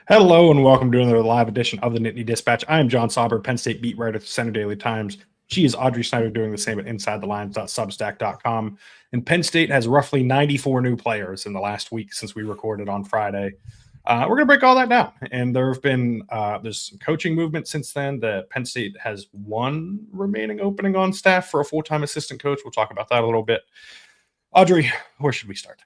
Hello and welcome to another live edition of the Nittany Dispatch. I am John Sauber, Penn State beat writer at the Center Daily Times. She is Audrey Snyder, doing the same at InsideTheLines.substack.com. And Penn State has roughly 94 new players in the last week since we recorded on Friday. We're going to break all that down. And there have been there's some coaching movement since then. Penn State has one remaining opening on staff for a full-time assistant coach. We'll talk about that a little bit. Audrey, where should we start?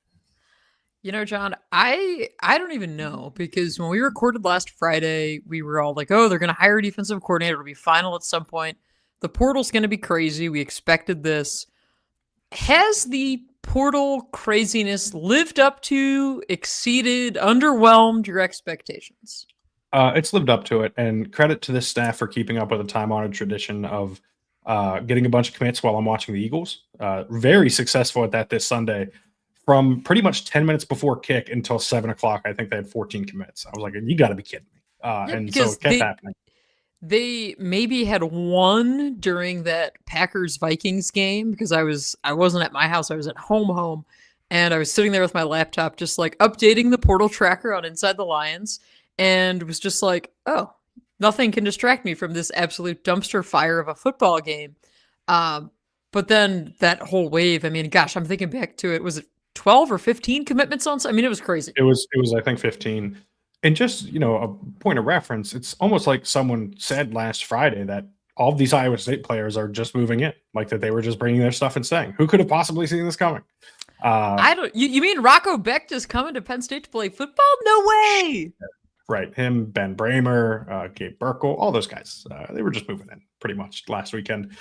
You know, John, I don't even know, because when we recorded last Friday, we were all like, oh, they're going to hire a defensive coordinator. It'll be final at some point. The portal's going to be crazy. We expected this. Has the portal craziness lived up to, exceeded, underwhelmed your expectations? It's lived up to it, and credit to this staff for keeping up with a time-honored tradition of getting a bunch of commits while I'm watching the Eagles. Very successful at that this Sunday. From pretty much 10 minutes before kick until 7 o'clock, I think they had 14 commits. I was like, you got to be kidding me. And so it kept happening. They maybe had one during that Packers-Vikings game, because I wasn't at my house. I was at home, and I was sitting there with my laptop just like updating the portal tracker on Inside the Lions, and was just like, oh, nothing can distract me from this absolute dumpster fire of a football game. But then that whole wave, I mean, gosh, I'm thinking back to it. Was it 12 or 15 commitments on? I mean, it was crazy. It was I think 15. And just, a point of reference, it's almost like someone said last Friday that all of these Iowa State players are just moving in, like that they were just bringing their stuff and staying. Who could have possibly seen this coming? You mean Rocco Becht is coming to Penn State to play football? No way. Right. Him, Ben Bramer, Gabe Burkle, all those guys. They were just moving in pretty much last weekend.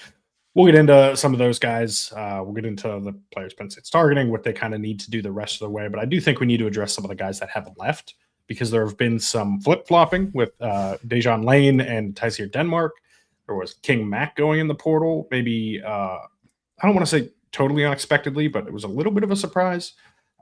We'll get into some of those guys. We'll get into the players Penn State's targeting, what they kind of need to do the rest of the way. But I do think we need to address some of the guys that haven't left, because there have been some flip-flopping with Dejan Lane and Tysier Denmark. There was King Mack going in the portal. Maybe, I don't want to say totally unexpectedly, but it was a little bit of a surprise.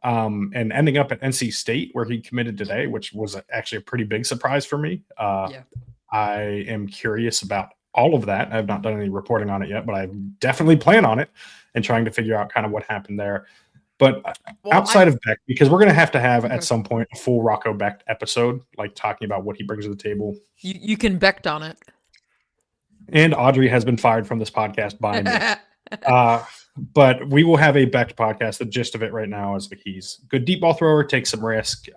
And ending up at NC State, where he committed today, which was actually a pretty big surprise for me. I am curious about all of that. I've not done any reporting on it yet, but I definitely plan on it and trying to figure out kind of what happened there. But outside of Becht, because we're going to have at some point a full Rocco Becht episode, like talking about what he brings to the table. You can Becht on it. And Audrey has been fired from this podcast by me. But we will have a Becht podcast. The gist of it right now is that he's a good deep ball thrower, takes some risk,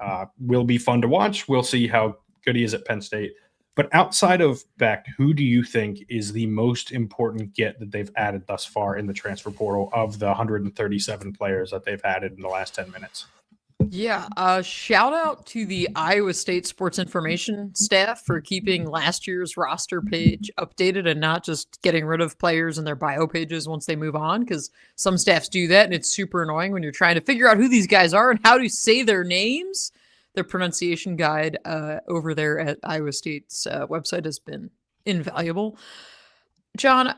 will be fun to watch. We'll see how good he is at Penn State. But outside of Becht, who do you think is the most important get that they've added thus far in the transfer portal of the 137 players that they've added in the last 10 minutes? Yeah, shout out to the Iowa State Sports Information staff for keeping last year's roster page updated and not just getting rid of players in their bio pages once they move on, because some staffs do that, and it's super annoying when you're trying to figure out who these guys are and how to say their names. Their pronunciation guide over there at Iowa State's website has been invaluable. John,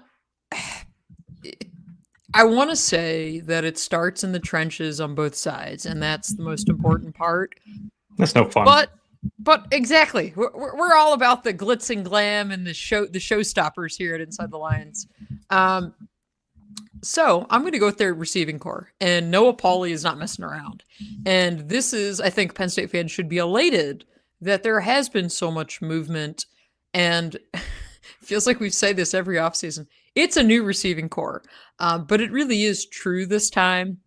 I want to say that it starts in the trenches on both sides, and that's the most important part. That's no fun. But exactly, we're all about the glitz and glam and the showstoppers here at Inside the Lions. So I'm going to go with their receiving core, and Noah Pauley is not messing around. And this is, I think Penn State fans should be elated that there has been so much movement, and feels like we say this every offseason. It's a new receiving core, but it really is true this time.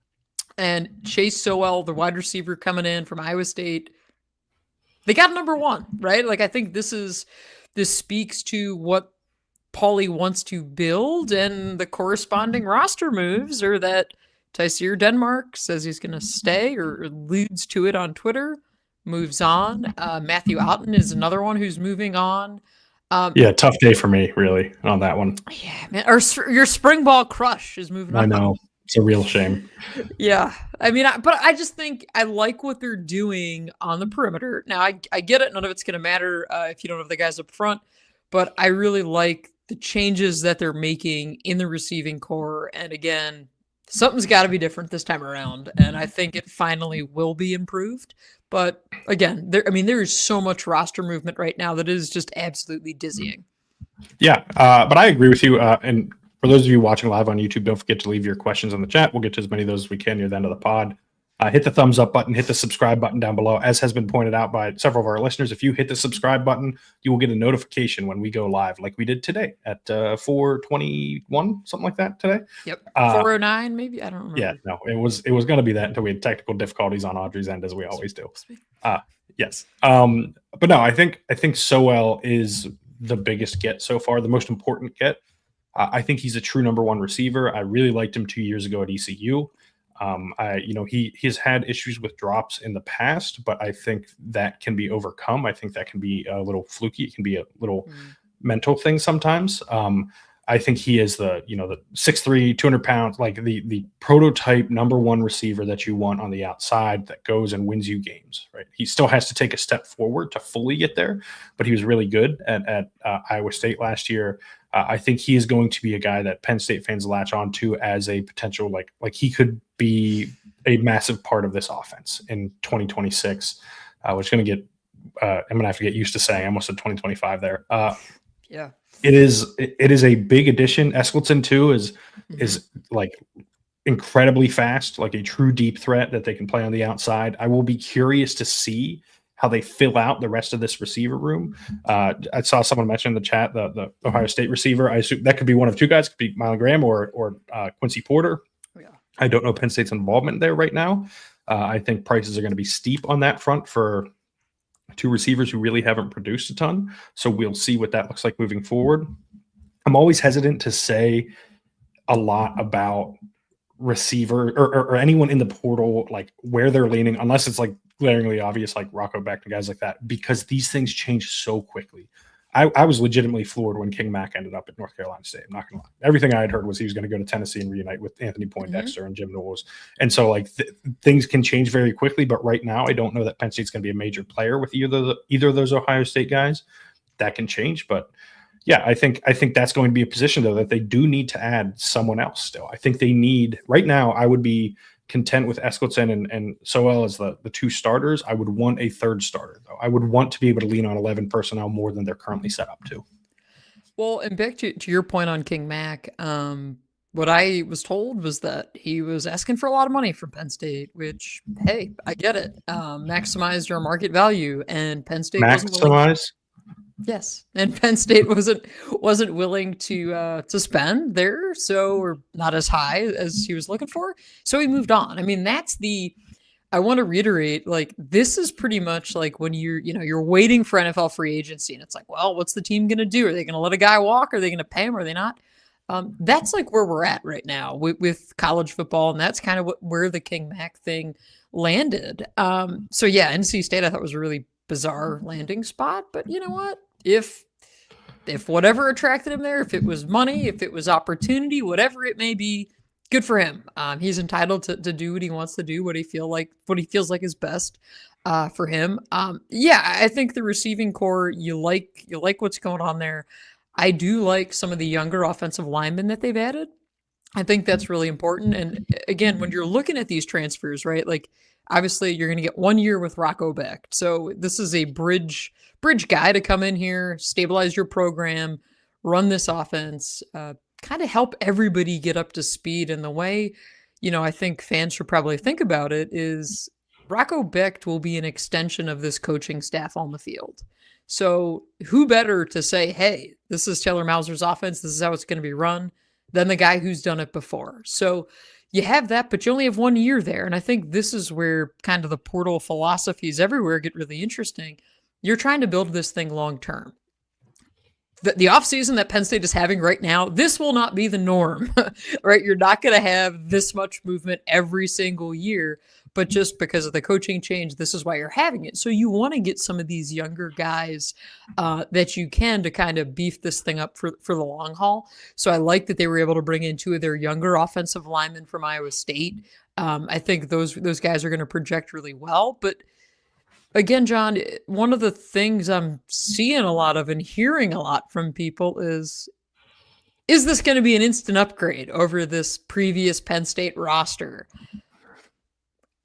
And Chase Sowell, the wide receiver coming in from Iowa State, they got number one, right? Like, I think this speaks to what Pauley wants to build, and the corresponding roster moves are that Tysier Denmark says he's going to stay, or alludes to it on Twitter, moves on. Matthew Otten is another one who's moving on. Tough day for me, really, on that one. Yeah, man. Your spring ball crush is moving on. I know. It's a real shame. Yeah. I mean, but I just think I like what they're doing on the perimeter. Now, I get it. None of it's going to matter if you don't have the guys up front, but I really like the changes that they're making in the receiving core. And again, something's got to be different this time around. And I think it finally will be improved. But again, there is so much roster movement right now that is just absolutely dizzying. Yeah, but I agree with you. And for those of you watching live on YouTube, don't forget to leave your questions in the chat. We'll get to as many of those as we can near the end of the pod. hit the thumbs up button, hit the subscribe button down below. As has been pointed out by several of our listeners, if you hit the subscribe button, you will get a notification when we go live, like we did today at 4:21, something like that today. Yep, 4:09 maybe. I don't remember. Yeah, no, it was going to be that until we had technical difficulties on Audrey's end, as we always do. Yes, but no, I think Sowell is the biggest get so far, the most important get. I think he's a true number one receiver. I really liked him 2 years ago at ECU. He's had issues with drops in the past, but I think that can be overcome. I think that can be a little fluky. It can be a little mental thing sometimes. I think he is the 6'3", 200 pounds, like the prototype number one receiver that you want on the outside that goes and wins you games, right? He still has to take a step forward to fully get there, but he was really good at Iowa State last year. I think he is going to be a guy that Penn State fans latch on to as a potential, like he could be a massive part of this offense in 2026, which is going to get, I'm going to have to get used to saying, I almost said 2025 there. Yeah. It is a big addition. Eskleton too is like incredibly fast, like a true deep threat that they can play on the outside. I will be curious to see how they fill out the rest of this receiver room. I saw someone mention in the chat the Ohio State receiver. I assume that could be one of two guys. It could be Mylan Graham or Quincy Porter. Oh, yeah. I don't know Penn State's involvement there right now. I think prices are going to be steep on that front for two receivers who really haven't produced a ton. So we'll see what that looks like moving forward. I'm always hesitant to say a lot about receiver or anyone in the portal, like where they're leaning, unless it's like glaringly obvious, like Rocco Becht and guys like that, because these things change so quickly. I was legitimately floored when King Mack ended up at North Carolina State. I'm not going to lie. Everything I had heard was he was going to go to Tennessee and reunite with Anthony Poindexter and Jim Knowles. And so like things can change very quickly. But right now, I don't know that Penn State's going to be a major player with either of those Ohio State guys. That can change. But yeah, I think that's going to be a position, though, that they do need to add someone else still. I think they need right now. I would be content with Eskleton and Sowell as the two starters. I would want a third starter, though. I would want to be able to lean on 11 personnel more than they're currently set up to. Well, and back to your point on King Mack, what I was told was that he was asking for a lot of money from Penn State, which, hey, I get it. Maximize your market value, and Penn State wasn't willing. Yes, and Penn State wasn't willing to spend there, or not as high as he was looking for. So he moved on. I mean, I want to reiterate, like, this is pretty much like when you're waiting for NFL free agency, and it's like, well, what's the team going to do? Are they going to let a guy walk? Are they going to pay him? Or are they not? That's like where we're at right now with college football, and that's kind of where the King Mack thing landed. So yeah, NC State I thought was a really bizarre landing spot, but you know what? If whatever attracted him there, if it was money, if it was opportunity, whatever it may be, good for him. He's entitled to do what he wants to do, what he feels like is best for him. Yeah, I think the receiving core, you like what's going on there. I do like some of the younger offensive linemen that they've added. I think that's really important. And again, when you're looking at these transfers, right, like obviously you're going to get 1 year with Rocco Becht. So this is a bridge guy to come in here, stabilize your program, run this offense, kind of help everybody get up to speed. And the way, I think fans should probably think about it is Rocco Becht will be an extension of this coaching staff on the field. So who better to say, hey, this is Taylor Mauser's offense, this is how it's going to be run, than the guy who's done it before. So you have that, but you only have 1 year there. And I think this is where kind of the portal philosophies everywhere get really interesting. You're trying to build this thing long term. The offseason that Penn State is having right now, this will not be the norm, right? You're not going to have this much movement every single year, but just because of the coaching change, this is why you're having it. So you want to get some of these younger guys that you can to kind of beef this thing up for the long haul. So I like that they were able to bring in two of their younger offensive linemen from Iowa State. I think those guys are going to project really well, but again, John, one of the things I'm seeing a lot of and hearing a lot from people is this going to be an instant upgrade over this previous Penn State roster?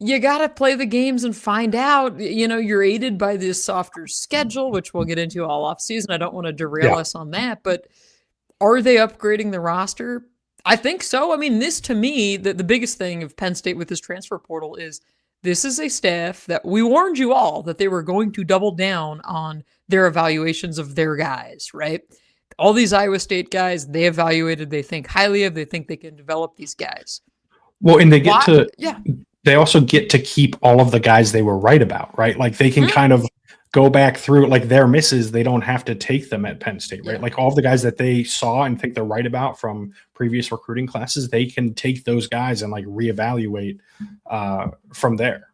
You got to play the games and find out. You're aided by this softer schedule, which we'll get into all off season. I don't want to derail us on that, but are they upgrading the roster? I think so. I mean, this to me, the biggest thing of Penn State with this transfer portal is this is a staff that we warned you all that they were going to double down on their evaluations of their guys, right? All these Iowa State guys, they evaluated, they think highly of, they think they can develop these guys. Well, and they also get to keep all of the guys they were right about, right? Like they can kind of go back through like their misses. They don't have to take them at Penn State, right? Like all of the guys that they saw and think they're right about from previous recruiting classes, they can take those guys and like reevaluate from there.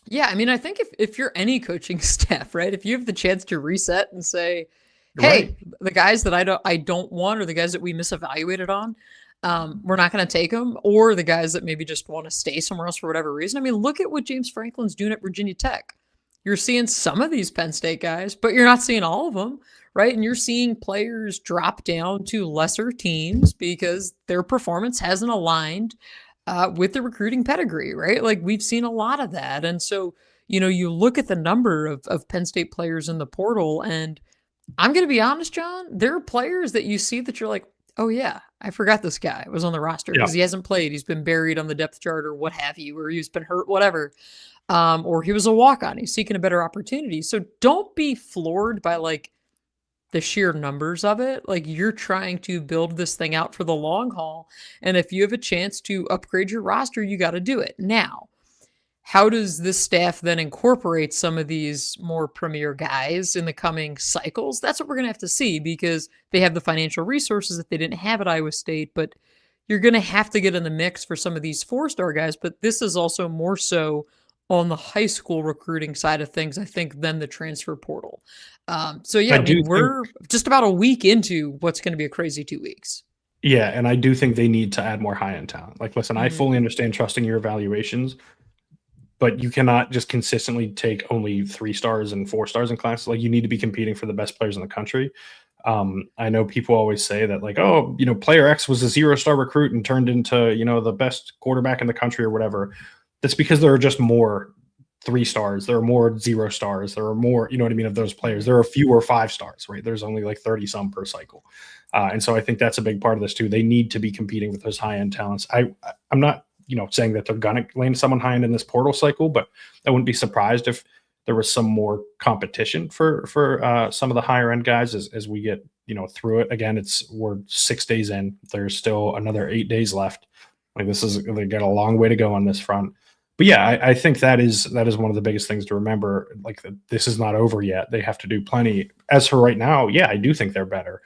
Yeah, I mean, I think if you're any coaching staff, right, if you have the chance to reset and say, hey, the guys that I don't want, or the guys that we misevaluated on, we're not going to take them, or the guys that maybe just want to stay somewhere else for whatever reason. I mean, look at what James Franklin's doing at Virginia Tech. You're seeing some of these Penn State guys, but you're not seeing all of them, right? And you're seeing players drop down to lesser teams because their performance hasn't aligned with the recruiting pedigree, right? Like we've seen a lot of that. And so, you look at the number of Penn State players in the portal, and I'm going to be honest, John, there are players that you see that you're like, oh yeah, I forgot this guy was on the roster because he hasn't played. He's been buried on the depth chart or what have you, or he's been hurt, whatever. Or he was a walk-on. He's seeking a better opportunity. So don't be floored by like the sheer numbers of it. Like you're trying to build this thing out for the long haul. And if you have a chance to upgrade your roster, you got to do it. Now, how does this staff then incorporate some of these more premier guys in the coming cycles? That's what we're going to have to see, because they have the financial resources that they didn't have at Iowa State, but you're going to have to get in the mix for some of these 4-star guys. But this is also more so on the high school recruiting side of things, I think, than the transfer portal. We're just about a week into what's going to be a crazy 2 weeks. Yeah, and I do think they need to add more high-end talent. Like, listen, I fully understand trusting your evaluations, but you cannot just consistently take only 3 stars and 4 stars in class. Like, you need to be competing for the best players in the country. I know people always say that, like, oh, player X was a 0-star recruit and turned into, the best quarterback in the country or whatever. That's because there are just more 3 stars. There are more 0 stars. There are more, of those players. There are fewer 5 stars, right? There's only like 30 some per cycle. And so I think that's a big part of this too. They need to be competing with those high-end talents. I'm not, saying that they're going to land someone high-end in this portal cycle, but I wouldn't be surprised if there was some more competition for some of the higher end guys as we get, through it. Again, we're 6 days in. There's still another 8 days left. Like they got a long way to go on this front. But yeah, I think that is one of the biggest things to remember. Like this is not over yet. They have to do plenty. As for right now, yeah, I do think they're better.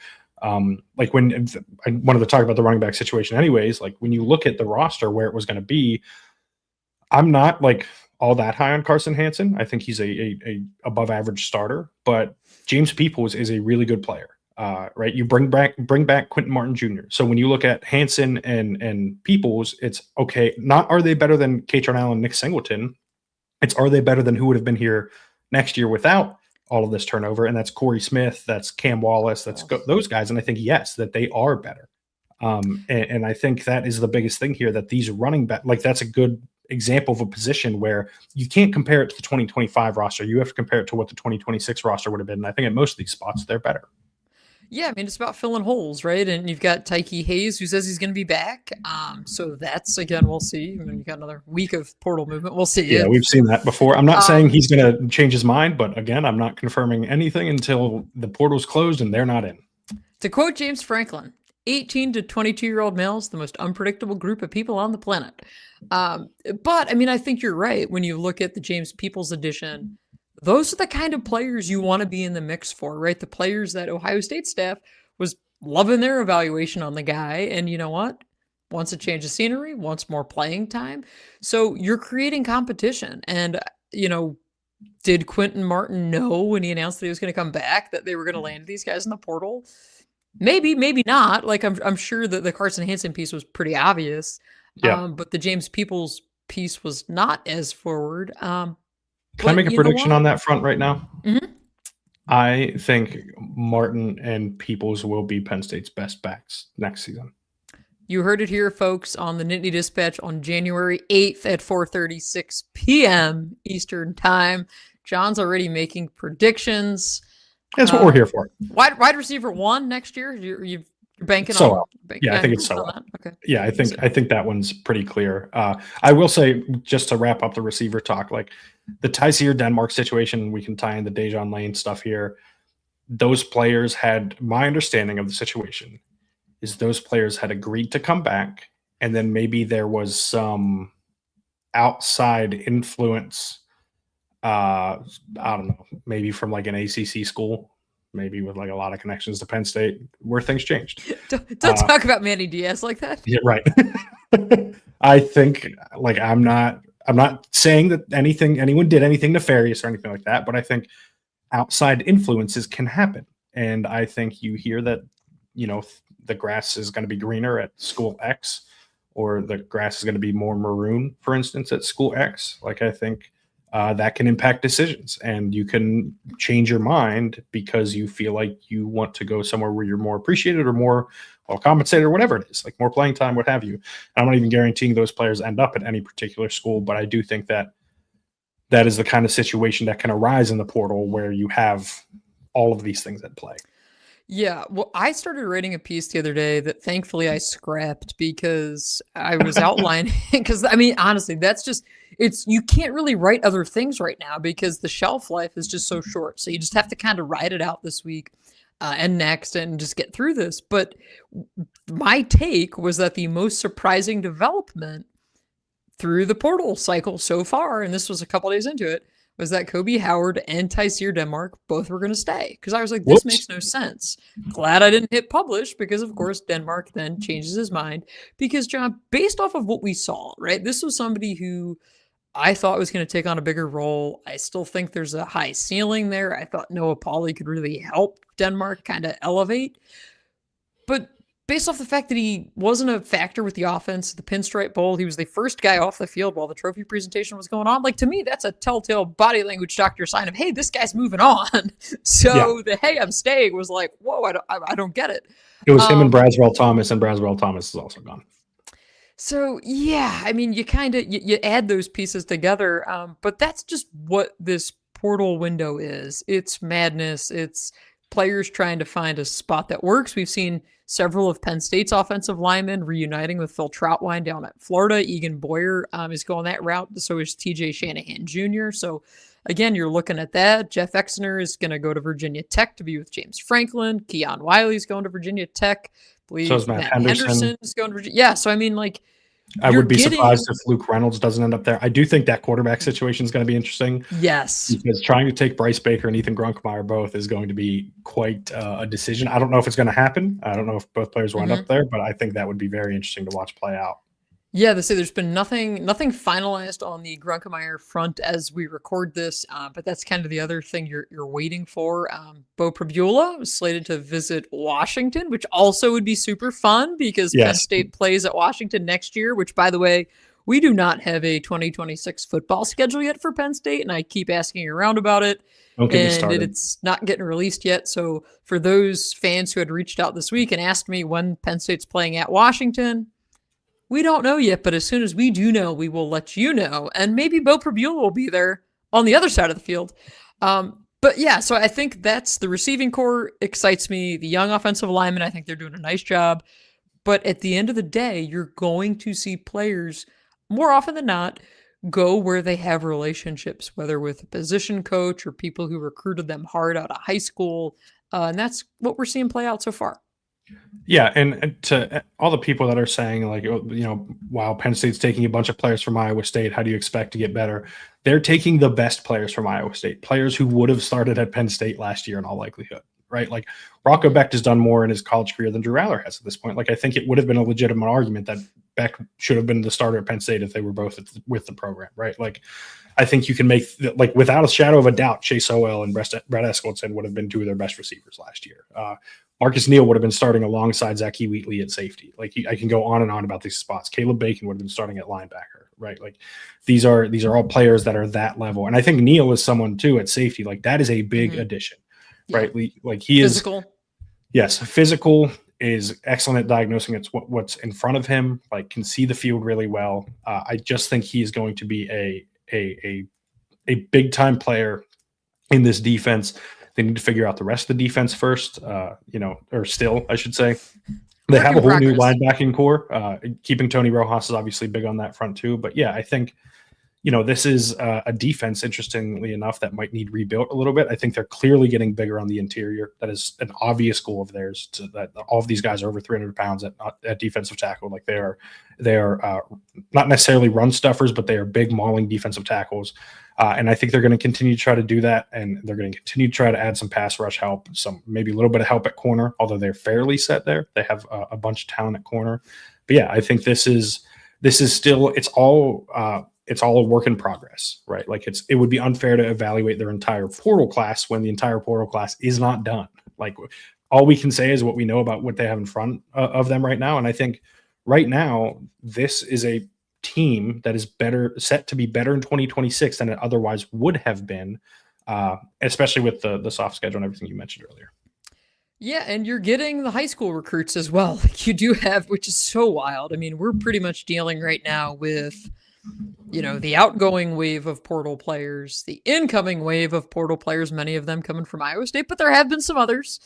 Like when I wanted to talk about the running back situation anyways, like when you look at the roster where it was going to be, I'm not like all that high on Carson Hansen. I think he's a above average starter, but James Peoples is a really good player. Right. You bring back Quentin Martin Jr. So when you look at Hansen and Peoples, it's okay. Not are they better than Katron Allen, Nick Singleton? It's are they better than who would have been here next year without all of this turnover? And that's Corey Smith, that's Cam Wallace, that's those guys. And I think, yes, that they are better. And I think that is the biggest thing here, that these running back, like that's a good example of a position where you can't compare it to the 2025 roster. You have to compare it to what the 2026 roster would have been. And I think at most of these spots, they're better. Yeah, I mean, it's about filling holes, right? And you've got Tyke Hayes, who says he's going to be back. So that's, again, we'll see. I mean, you've got another week of portal movement. We'll see. Yeah, we've seen that before. I'm not saying he's going to change his mind, but again, I'm not confirming anything until the portal's closed and they're not in. To quote James Franklin, 18 to 22-year-old males, the most unpredictable group of people on the planet. But, I mean, I think you're right. When you look at the James Peoples edition, those are the kind of players you want to be in the mix for, right? The players that Ohio State staff was loving their evaluation on the guy. And you know what? Wants a change of scenery, wants more playing time. So you're creating competition. And, did Quentin Martin know when he announced that he was going to come back that they were going to land these guys in the portal? Maybe, maybe not. Like I'm sure that the Carson Hansen piece was pretty obvious. Yeah. But the James Peoples piece was not as forward. Can I make a prediction on that front right now? Mm-hmm. I think Martin and Peoples will be Penn State's best backs next season. You heard it here, folks, on the Nittany Dispatch on January 8th at 4:36 p.m. Eastern Time. John's already making predictions. That's what we're here for. Wide receiver 1 next year. You're Banking So on, yeah, I think it's so. Okay. Yeah, I think that one's pretty clear. I will say, just to wrap up the receiver talk, like the Tyseer Denmark situation, we can tie in the Dejon Lane stuff here. Those players had, my understanding of the situation is those players had agreed to come back, and then maybe there was some outside influence. I don't know, maybe from like an ACC school, maybe with like a lot of connections to Penn State, where things changed. Don't talk about Manny Diaz like that. Yeah, right. I think, like, I'm not saying that anyone did anything nefarious or anything like that, but I think outside influences can happen. And I think you hear that, the grass is going to be greener at school X, or the grass is going to be more maroon, for instance, at school X. Like, I think that can impact decisions, and you can change your mind because you feel like you want to go somewhere where you're more appreciated or more well compensated or whatever it is, like more playing time, what have you. I'm not even guaranteeing those players end up at any particular school, but I do think that is the kind of situation that can arise in the portal where you have all of these things at play. Yeah, well, I started writing a piece the other day that thankfully I scrapped because I was outlining, because I mean, honestly, you can't really write other things right now because the shelf life is just so short. So you just have to kind of ride it out this week and next and just get through this. But my take was that the most surprising development through the portal cycle so far, and this was a couple days into it, was that Kobe Howard and Tyseer Denmark both were going to stay. Because I was like, this makes no sense. Glad I didn't hit publish, because of course Denmark then changes his mind. Because, John, based off of what we saw, right, this was somebody who I thought was going to take on a bigger role. I still think there's a high ceiling there. I thought Noah Pauley could really help Denmark kind of elevate. But based off the fact that he wasn't a factor with the offense, the Pinstripe Bowl, he was the first guy off the field while the trophy presentation was going on. Like, to me, that's a telltale body language doctor sign of, hey, this guy's moving on. So the hey, I'm staying was like, whoa, I don't get it. It was him and Braswell Thomas, and Braswell Thomas is also gone. So, yeah, I mean, you kind of, you add those pieces together, but that's just what this portal window is. It's madness. It's players trying to find a spot that works. We've seen several of Penn State's offensive linemen reuniting with Phil Troutwine down at Florida. Egan Boyer is going that route. So is TJ Shanahan Jr. So again, you're looking at that. Jeff Exner is going to go to Virginia Tech to be with James Franklin. Keon Wiley's going to Virginia Tech. I believe so is Matt Henderson is going to Virginia. Yeah. So I mean, like, I would be surprised if Luke Reynolds doesn't end up there. I do think that quarterback situation is going to be interesting. Yes. Because trying to take Bryce Baker and Ethan Grunkemeyer both is going to be quite a decision. I don't know if it's going to happen. I don't know if both players will end up there, but I think that would be very interesting to watch play out. Yeah, they say there's been nothing finalized on the Grunkemeyer front as we record this, but that's kind of the other thing you're waiting for. Bo Prabula was slated to visit Washington, which also would be super fun because Penn State plays at Washington next year, which, by the way, we do not have a 2026 football schedule yet for Penn State, and I keep asking around about it, and it's not getting released yet. So for those fans who had reached out this week and asked me when Penn State's playing at Washington, we don't know yet, but as soon as we do know, we will let you know. And maybe Bo Prabula will be there on the other side of the field. But yeah, so I think that's the receiving core excites me. The young offensive linemen, I think they're doing a nice job. But at the end of the day, you're going to see players more often than not go where they have relationships, whether with a position coach or people who recruited them hard out of high school. And that's what we're seeing play out so far. Yeah, and to all the people that are saying, like, wow, Penn State's taking a bunch of players from Iowa State, how do you expect to get better? They're taking the best players from Iowa State, players who would have started at Penn State last year in all likelihood, right? Like, Rocco Becht has done more in his college career than Drew Aller has at this point. Like, I think it would have been a legitimate argument that Becht should have been the starter at Penn State if they were both with the program, right? Like, I think you can make, like, without a shadow of a doubt, Chase Owell and Brett Eskildsen would have been two of their best receivers last year. Marcus Neal would have been starting alongside Zachy Wheatley at safety. Like, I can go on and on about these spots. Caleb Bacon would have been starting at linebacker, right? Like, these are all players that are that level. And I think Neal is someone too at safety. Like, that is a big addition, right? Like, he physical. Is yes, physical, is excellent at diagnosing what's in front of him. Like, can see the field really well. I just think he is going to be a big time player in this defense. They need to figure out the rest of the defense first, or still, I should say. They Work have in a whole new progress. linebacking core. Keeping Tony Rojas is obviously big on that front too. But yeah, I think this is a defense, interestingly enough, that might need rebuilt a little bit. I think they're clearly getting bigger on the interior. That is an obvious goal of theirs. That all of these guys are over 300 pounds at defensive tackle. Like they are not necessarily run stuffers, but they are big mauling defensive tackles. And I think they're going to continue to try to do that, and they're going to continue to try to add some pass rush help, some maybe a little bit of help at corner, although they're fairly set there. They have a bunch of talent at corner. But yeah, I think this is still it's all a work in progress, right? Like it would be unfair to evaluate their entire portal class when the entire portal class is not done. Like all we can say is what we know about what they have in front of them right now. And I think right now, this is a team that is set to be better in 2026 than it otherwise would have been, especially with the soft schedule and everything you mentioned earlier. Yeah, and you're getting the high school recruits as well. Like you do have, which is so wild. I mean, we're pretty much dealing right now with the outgoing wave of portal players, the incoming wave of portal players, many of them coming from Iowa State, but there have been some others.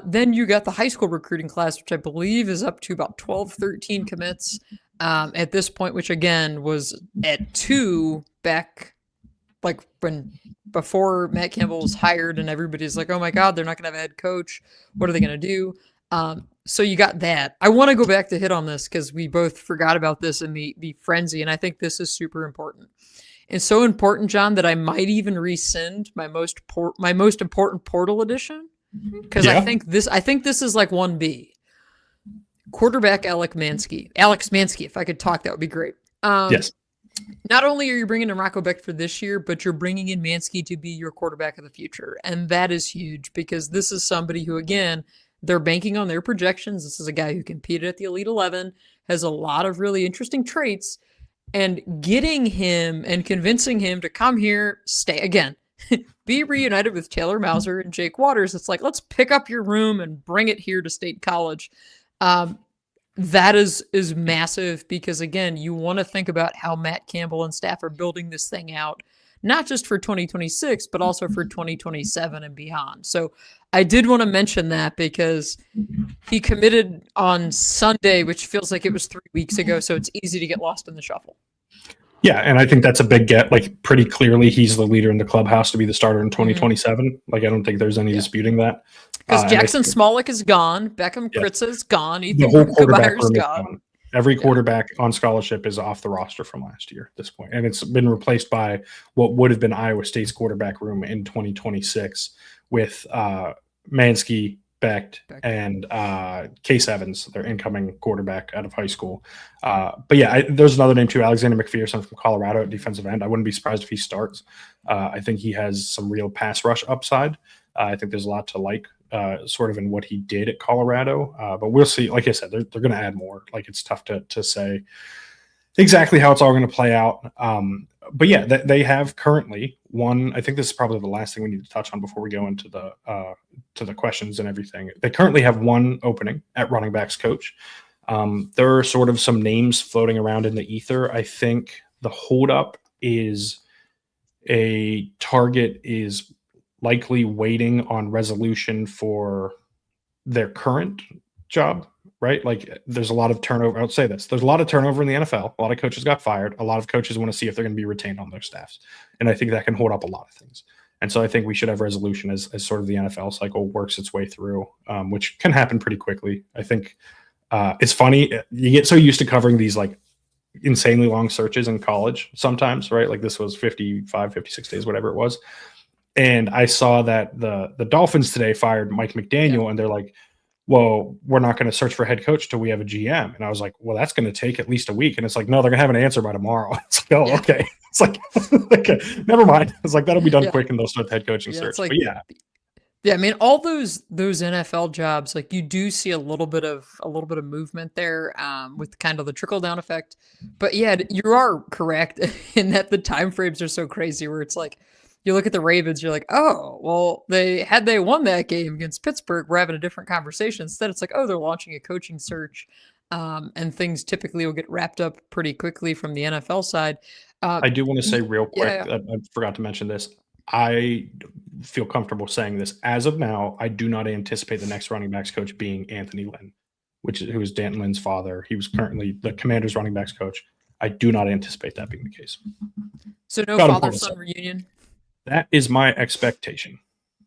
Then you got the high school recruiting class, which I believe is up to about 12, 13 commits at this point, which again was at 2 back like before Matt Campbell was hired and everybody's like, oh my God, they're not going to have a head coach. What are they going to do? So you got that. I want to go back to hit on this because we both forgot about this in the frenzy, and I think this is super important. And so important, John, that I might even rescind my most important portal edition because I think this is like 1B. Quarterback Alex Mansky, if I could talk, that would be great. Yes. Not only are you bringing in Rocco Beck for this year, but you're bringing in Mansky to be your quarterback of the future. And that is huge because this is somebody who, again, they're banking on their projections. This is a guy who competed at the Elite 11, has a lot of really interesting traits, and getting him and convincing him to come here, stay again, be reunited with Taylor Mauser and Jake Waters. It's like, let's pick up your room and bring it here to State College. That is massive because, again, you want to think about how Matt Campbell and staff are building this thing out, not just for 2026, but also for 2027 and beyond. So I did want to mention that because he committed on Sunday, which feels like it was 3 weeks ago. So it's easy to get lost in the shuffle. Yeah, and I think that's a big get. Like pretty clearly, he's the leader in the clubhouse to be the starter in 2027. Like I don't think there's any disputing that. Because Jackson Smolik is gone, Beckham Kritza is gone, the whole quarterback room is gone. gone. Every quarterback on scholarship is off the roster from last year at this point, and it's been replaced by what would have been Iowa State's quarterback room in 2026 with Mansky, Becht, and Case Evans, their incoming quarterback out of high school. But yeah, there's another name too, Alexander McPherson from Colorado at defensive end. I wouldn't be surprised if he starts. I think he has some real pass rush upside. I think there's a lot to like sort of in what he did at Colorado. But we'll see. Like I said, they're going to add more. Like it's tough to say exactly how it's all going to play out. But yeah, they have currently one. I think this is probably the last thing we need to touch on before we go into the questions and everything. They currently have one opening at running backs coach. There are sort of some names floating around in the ether. I think the holdup is a target is likely waiting on resolution for their current job, right? Like there's a lot of turnover. I would say this. There's a lot of turnover in the NFL. A lot of coaches got fired. A lot of coaches want to see if they're going to be retained on their staffs. And I think that can hold up a lot of things. And so I think we should have resolution as sort of the NFL cycle works its way through, which can happen pretty quickly. I think it's funny. You get so used to covering these like insanely long searches in college sometimes, right? Like this was 55, 56 days, whatever it was. And I saw that the Dolphins today fired Mike McDaniel, and they're like, well, we're not going to search for head coach till we have a GM. And I was like, well, that's going to take at least a week. And it's like, no, they're going to have an answer by tomorrow. It's like, oh, okay. It's like, okay, never mind. It's like, that'll be done quick and they'll start the head coaching search. Like, but yeah. Yeah, I mean, all those NFL jobs, like you do see a little bit of movement there with kind of the trickle down effect. But yeah, you are correct in that the time frames are so crazy where it's like, you look at the Ravens, you're like, oh, well, they won that game against Pittsburgh, we're having a different conversation. Instead, it's like, oh, they're launching a coaching search, and things typically will get wrapped up pretty quickly from the NFL side. I do want to say real quick, I forgot to mention this. I feel comfortable saying this. As of now, I do not anticipate the next running backs coach being Anthony Lynn. who is Danton Lynn's father. He was currently the Commanders running backs coach. I do not anticipate that being the case. So no father-son reunion? That is my expectation.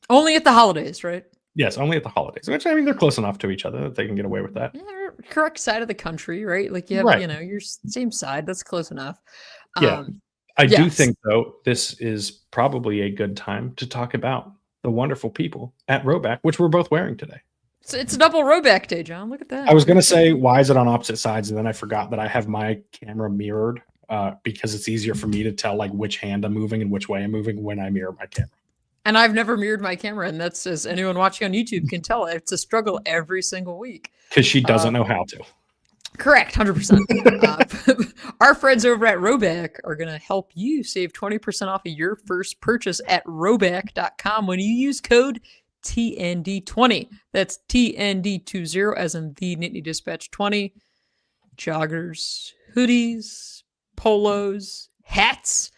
Only at the holidays, right? Yes, only at the holidays, which I mean, they're close enough to each other that they can get away with that. Yeah, correct side of the country, right? Like you have, your same side. That's close enough. Yeah. I do think, though, this is probably a good time to talk about the wonderful people at Roback, which we're both wearing today. It's a double Roback day, John. Look at that. I was going to say, why is it on opposite sides? And then I forgot that I have my camera mirrored because it's easier for me to tell like which hand I'm moving and which way I'm moving when I mirror my camera. And I've never mirrored my camera. And that's, as anyone watching on YouTube can tell, it's a struggle every single week. Because she doesn't know how to. Correct, 100%. Our friends over at Roback are going to help you save 20% off of your first purchase at roback.com when you use code TND20. That's TND20 as in the Nittany Dispatch 20. Joggers, hoodies, polos, hats,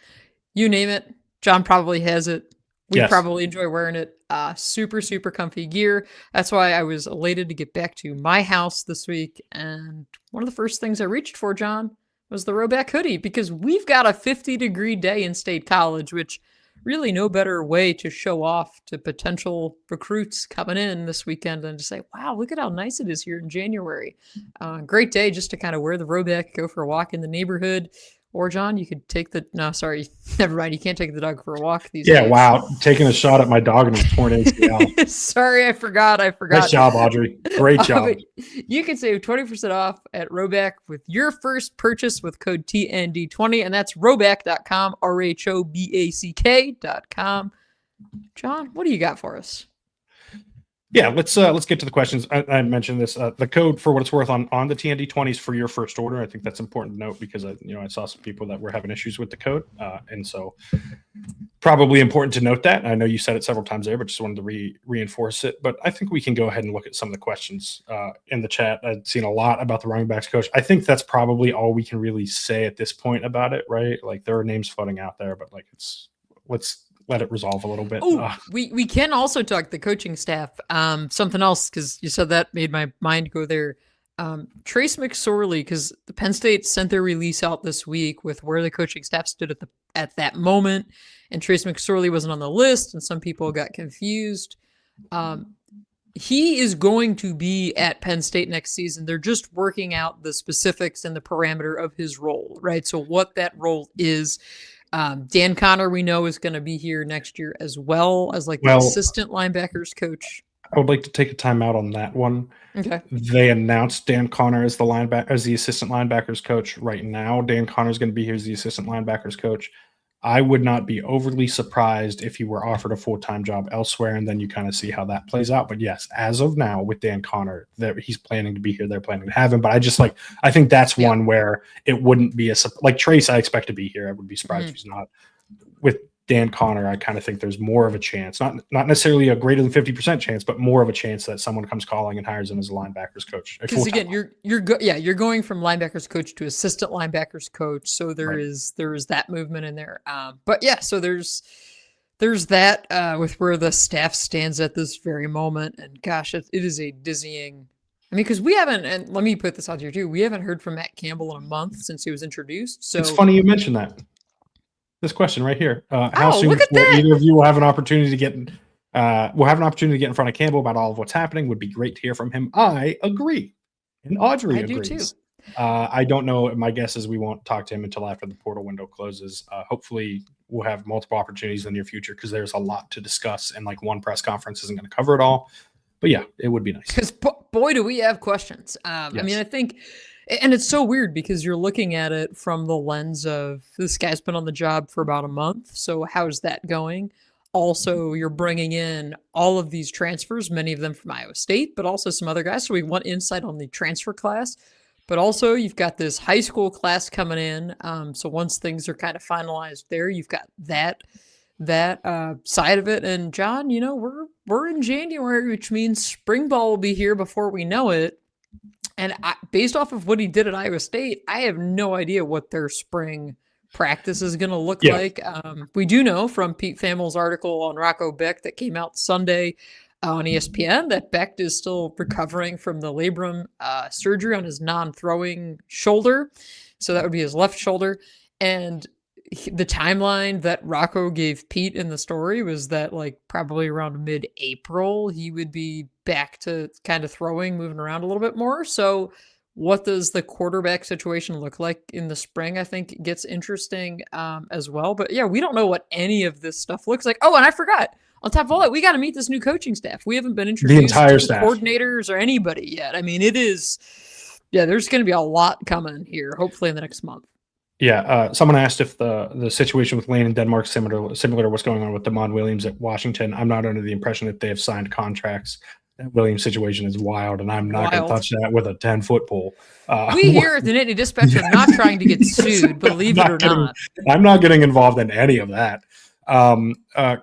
you name it. John probably has it. We probably enjoy wearing it. Super, super comfy gear. That's why I was elated to get back to my house this week. And one of the first things I reached for, John, was the Roback hoodie, because we've got a 50-degree day in State College, which really no better way to show off to potential recruits coming in this weekend than to say, wow, look at how nice it is here in January. Great day just to kind of wear the Roback, go for a walk in the neighborhood. Or, John, you could take never mind. You can't take the dog for a walk these days. Yeah, wow. Taking a shot at my dog and his torn ACL. Sorry, I forgot. Nice job, Audrey. Great job. You can save 20% off at Roback with your first purchase with code TND20, and that's roback.com, RHOBACK.com. John, what do you got for us? Yeah, let's get to the questions. I mentioned this. The code, for what it's worth, on the TND20s for your first order. I think that's important to note because I saw some people that were having issues with the code, and so probably important to note that. I know you said it several times there, but just wanted to reinforce it. But I think we can go ahead and look at some of the questions in the chat. I've seen a lot about the running backs coach. I think that's probably all we can really say at this point about it, right? Like there are names floating out there, but like let's let it resolve a little bit. Oh, we can also talk the coaching staff. Something else, because you said that made my mind go there. Trace McSorley, because the Penn State sent their release out this week with where the coaching staff stood at that moment, and Trace McSorley wasn't on the list, and some people got confused. He is going to be at Penn State next season. They're just working out the specifics and the parameter of his role, right? So what that role is. Dan Connor, we know, is going to be here next year as well as the assistant linebackers coach. I would like to take a timeout on that one. Okay. They announced Dan Connor as the assistant linebackers coach right now. Dan Connor is going to be here as the assistant linebackers coach. I would not be overly surprised if he were offered a full-time job elsewhere, and then you kind of see how that plays out. But yes, as of now, with Dan Connor, he's planning to be here. They're planning to have him. But I think that's one where it wouldn't be like Trace. I expect to be here. I would be surprised if he's not. With Dan Connor, I kind of think there's more of a chance, not necessarily a greater than 50% chance, but more of a chance that someone comes calling and hires him as a linebackers coach. Because again, you're going from linebackers coach to assistant linebackers coach, so there is that movement in there. But yeah, so there's that with where the staff stands at this very moment, and gosh, it is a dizzying. I mean, because we haven't, and let me put this out here too, we haven't heard from Matt Campbell in a month since he was introduced. So it's funny you mentioned that. This question right here. How soon look at that. Either of you will have an opportunity to get in front of Campbell about all of what's happening? Would be great to hear from him. I agree. And Audrey agrees. Do too. I don't know. My guess is we won't talk to him until after the portal window closes. Hopefully we'll have multiple opportunities in the near future because there's a lot to discuss, and like one press conference isn't going to cover it all. But yeah, it would be nice. Because boy, do we have questions. Yes. I mean, I think. And it's so weird because you're looking at it from the lens of this guy's been on the job for about a month. So how's that going? Also, you're bringing in all of these transfers, many of them from Iowa State, but also some other guys. So we want insight on the transfer class. But also you've got this high school class coming in. So once things are kind of finalized there, you've got that side of it. And John, we're in January, which means spring ball will be here before we know it. And based off of what he did at Iowa State, I have no idea what their spring practice is going to look like. We do know from Pete Thamel's article on Rocco Beck that came out Sunday, on ESPN that Becht is still recovering from the labrum surgery on his non-throwing shoulder. So that would be his left shoulder. And the timeline that Rocco gave Pete in the story was that like probably around mid-April, he would be back to kind of throwing, moving around a little bit more. So what does the quarterback situation look like in the spring? I think gets interesting as well. But yeah, we don't know what any of this stuff looks like. Oh, and I forgot. On top of all that, we got to meet this new coaching staff. We haven't been introduced the entire to staff, coordinators or anybody yet. I mean, it is, yeah, there's going to be a lot coming here, hopefully in the next month. Yeah, someone asked if the situation with Lane in Denmark similar to what's going on with Damon Williams at Washington. I'm not under the impression that they have signed contracts. That Williams situation is wild, and I'm not going to touch that with a 10-foot pole. We here at the Nittany Dispatch are not trying to get sued, believe it or not. I'm not getting involved in any of that.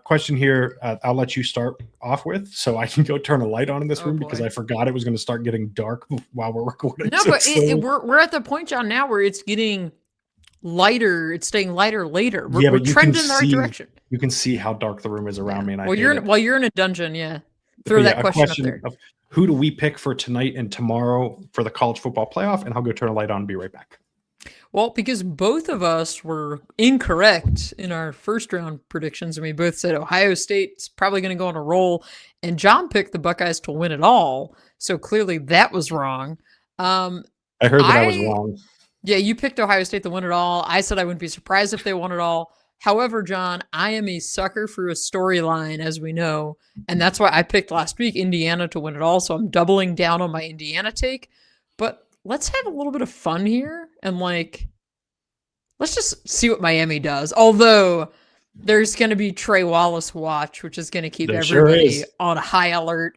Question here, I'll let you start off with, so I can go turn a light on in this room because I forgot it was going to start getting dark while we're recording. No, but we're at the point, John, now where it's getting lighter. It's staying lighter later. We're trending in the right direction. You can see how dark the room is around me. And you're in a dungeon. Yeah. Throw that question up there. Of who do we pick for tonight and tomorrow for the college football playoff? And I'll go turn a light on and be right back. Well, because both of us were incorrect in our first round predictions, and we both said Ohio State's probably going to go on a roll, and John picked the Buckeyes to win it all. So clearly that was wrong. I heard that I was wrong. Yeah, you picked Ohio State to win it all. I said I wouldn't be surprised if they won it all. However, John, I am a sucker for a storyline, as we know, and that's why I picked last week Indiana to win it all, so I'm doubling down on my Indiana take. But let's have a little bit of fun here, and, let's just see what Miami does. Although there's going to be Trey Wallace watch, which is going to keep everybody on high alert.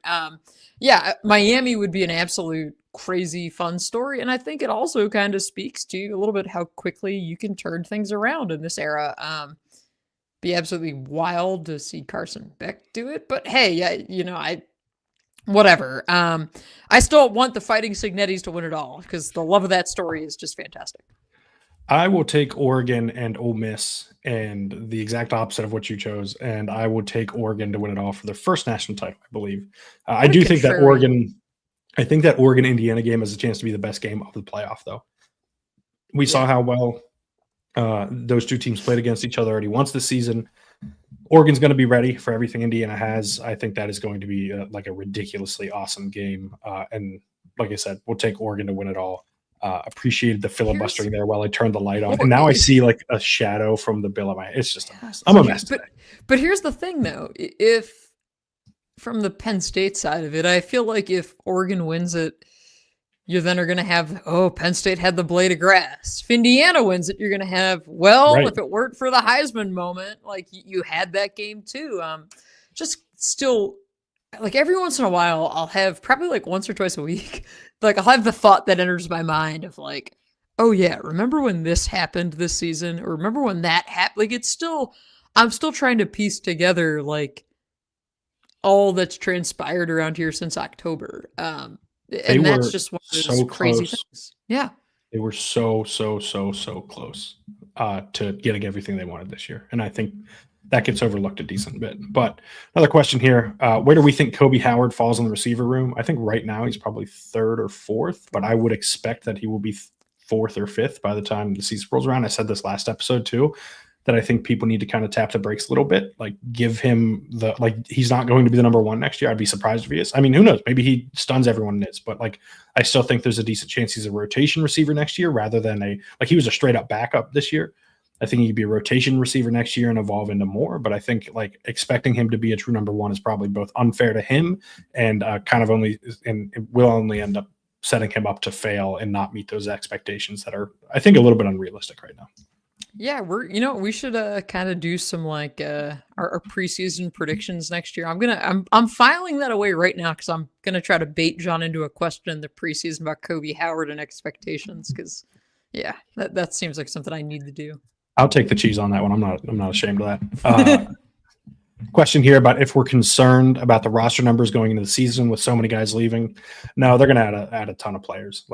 Yeah, Miami would be an absolute crazy fun story, and I think it also kind of speaks to a little bit how quickly you can turn things around in this era. Be absolutely wild to see Carson Beck do it, but hey, yeah, whatever. I still want the Fighting Signettis to win it all because the love of that story is just fantastic. I will take Oregon and Ole Miss, and the exact opposite of what you chose, and I will take Oregon to win it all for their first national title, I believe. I do think that Oregon-Indiana game has a chance to be the best game of the playoff, though. We saw how well those two teams played against each other already once this season. Oregon's going to be ready for everything Indiana has. I think that is going to be a ridiculously awesome game. And like I said, we'll take Oregon to win it all. Appreciated the filibustering there while I turned the light on. And now I see a shadow from the bill of my. It's just a mess. I'm a mess today. But here's the thing, though. If from the Penn State side of it, I feel like if Oregon wins it, you then are going to have, Penn State had the blade of grass. If Indiana wins it, you're going to have, if it weren't for the Heisman moment, you had that game too. Just still, every once in a while, I'll have probably once or twice a week, I'll have the thought that enters my mind of oh yeah, remember when this happened this season? Or remember when that happened? I'm still trying to piece together all that's transpired around here since October. And that's just one of those crazy things. Yeah. They were so close to getting everything they wanted this year. And I think that gets overlooked a decent bit. But another question here, where do we think Kobe Howard falls in the receiver room? I think right now he's probably third or fourth, but I would expect that he will be fourth or fifth by the time the season rolls around. I said this last episode too, that I think people need to kind of tap the brakes a little bit, give him he's not going to be the number one next year. I'd be surprised if he is. I mean, who knows? Maybe he stuns everyone and is, but I still think there's a decent chance he's a rotation receiver next year rather than he was a straight up backup this year. I think he could be a rotation receiver next year and evolve into more, but I think expecting him to be a true number one is probably both unfair to him and it will only end up setting him up to fail and not meet those expectations that are, I think, a little bit unrealistic right now. Yeah, we should kind of do some our preseason predictions next year. I'm filing that away right now because I'm gonna try to bait John into a question in the preseason about Kobe Howard and expectations because that seems like something I need to do. I'll take the cheese on that one. I'm not ashamed of that. Question here about if we're concerned about the roster numbers going into the season with so many guys leaving. No, they're going to add a ton of players.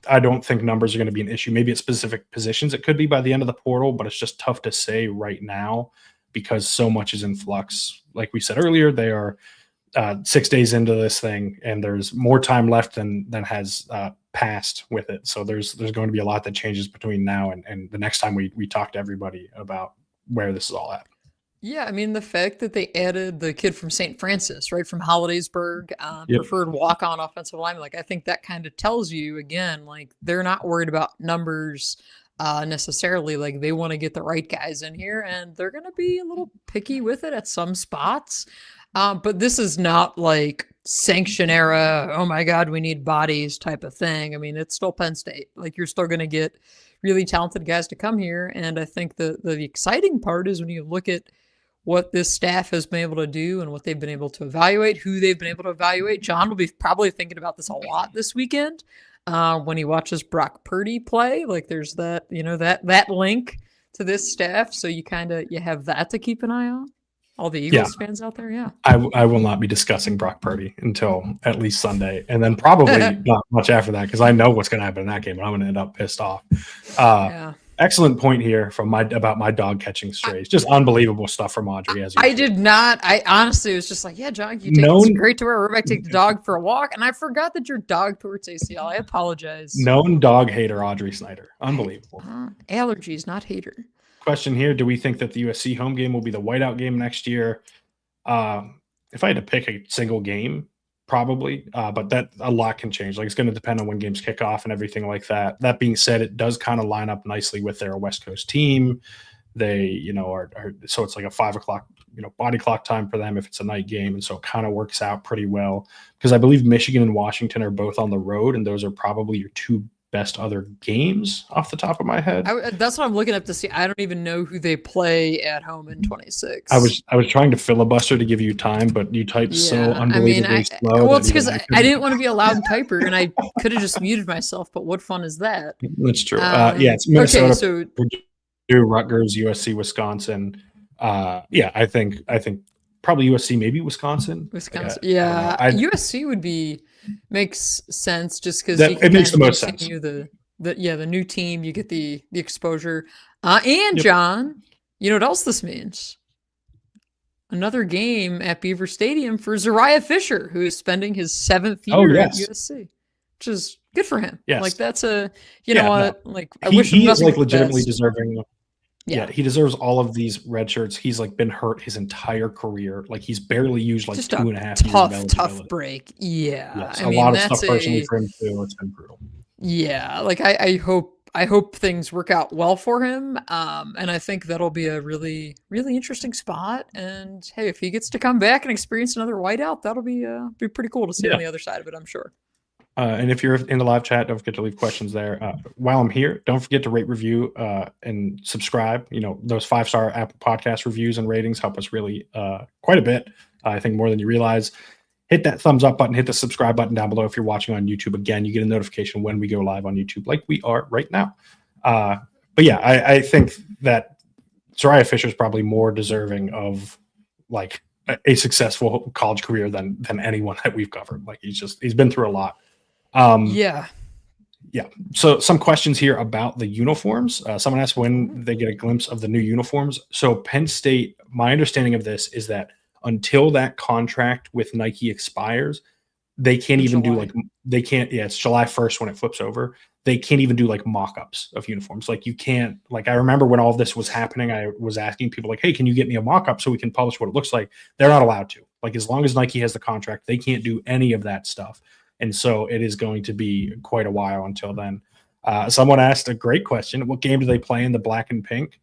I don't think numbers are going to be an issue. Maybe at specific positions it could be by the end of the portal, but it's just tough to say right now because so much is in flux. Like we said earlier, they are 6 days into this thing, and there's more time left than has passed with it. So there's going to be a lot that changes between now and the next time we talk to everybody about where this is all at. Yeah, I mean, the fact that they added the kid from St. Francis, right, from Hollidaysburg, preferred walk-on offensive lineman, like, I think that kind of tells you, again, like, they're not worried about numbers necessarily. Like, they want to get the right guys in here, and they're going to be a little picky with it at some spots. But this is not like sanction era, oh my God, we need bodies type of thing. I mean, it's still Penn State. Like, you're still going to get really talented guys to come here. And I think the exciting part is when you look at what this staff has been able to do and what they've been able to evaluate, who they've been able to evaluate. John will be probably thinking about this a lot this weekend when he watches Brock Purdy play. Like, there's that, that link to this staff. So you have that to keep an eye on. All the Eagles fans out there, yeah. I will not be discussing Brock Purdy until at least Sunday, and then probably not much after that, because I know what's going to happen in that game, and I'm going to end up pissed off. Excellent point here about my dog catching strays. Just unbelievable stuff from Audrey. I did not. I honestly was just like, yeah, John, you take this great to where we're about to take the dog for a walk, and I forgot that your dog tore its ACL. I apologize. Known dog hater, Audrey Snyder. Unbelievable. Allergies, not hater. Question here: do we think that the USC home game will be the whiteout game next year? If I had to pick a single game, probably, but that a lot can change. Like, it's going to depend on when games kick off and everything like that. That being said, it does kind of line up nicely with their West Coast team. They, are so it's like a 5 o'clock, body clock time for them if it's a night game, and so it kind of works out pretty well, because I believe Michigan and Washington are both on the road, and those are probably your two best other games off the top of my head. That's what I'm looking up to see. I don't even know who they play at home in 26. I was trying to filibuster to give you time, but you typed so unbelievably slow. Well, it's because I didn't want to be a loud typer, and I could have just muted myself, but what fun is that? That's true. It's Minnesota, Purdue, Rutgers, USC, Wisconsin. I think probably USC, maybe Wisconsin. Yeah. USC would makes sense just because it makes the most sense. The new team, you get the exposure. John, you know what else this means? Another game at Beaver Stadium for Zariah Fisher, who is spending his 7th year at USC, which is good for him. Yes. Like, that's I wish he is like legitimately deserving. Yeah, he deserves all of these red shirts. He's like been hurt his entire career. Like, he's barely used like just 2.5 years. Tough break. Yeah, yes, a lot of stuff personally for him too. It's been brutal. Yeah, like I hope things work out well for him. And I think that'll be a really, really interesting spot. And hey, if he gets to come back and experience another whiteout, that'll be pretty cool to see on the other side of it, I'm sure. And if you're in the live chat, don't forget to leave questions there. While I'm here, don't forget to rate, review, and subscribe. Those 5-star Apple Podcast reviews and ratings help us really quite a bit. I think more than you realize. Hit that thumbs up button. Hit the subscribe button down below if you're watching on YouTube. Again, you get a notification when we go live on YouTube, like we are right now. But yeah, I think that Zariah Fisher is probably more deserving of like a successful college career than anyone that we've covered. Like, he's been through a lot. So some questions here about the uniforms. Someone asked when they get a glimpse of the new uniforms. So Penn State, my understanding of this is that until that contract with Nike expires, they can't even it's July 1st when it flips over. They can't even do like mock-ups of uniforms. Like, you can't, like, I remember when all this was happening, I was asking people like, hey, can you get me a mock-up so we can publish what it looks like? They're not allowed to. Like, as long as Nike has the contract, they can't do any of that stuff. And so it is going to be quite a while until then. Someone asked a great question. What game do they play in the black and pink?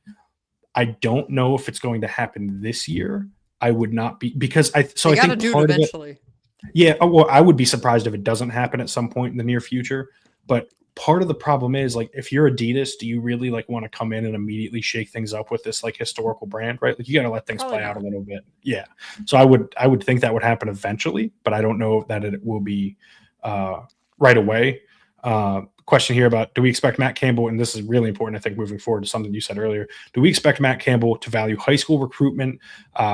I don't know if it's going to happen this year. I would not be, because I think part of it, well, I would be surprised if it doesn't happen at some point in the near future. But part of the problem is, like, if you're Adidas, do you really like want to come in and immediately shake things up with this like historical brand, right? Like, you got to let things play out a little bit. Yeah. So I would think that would happen eventually, but I don't know that it will be right away. Question here about, do we expect Matt Campbell, and this is really important, I think, moving forward to something you said earlier, do we expect Matt Campbell to value high school recruitment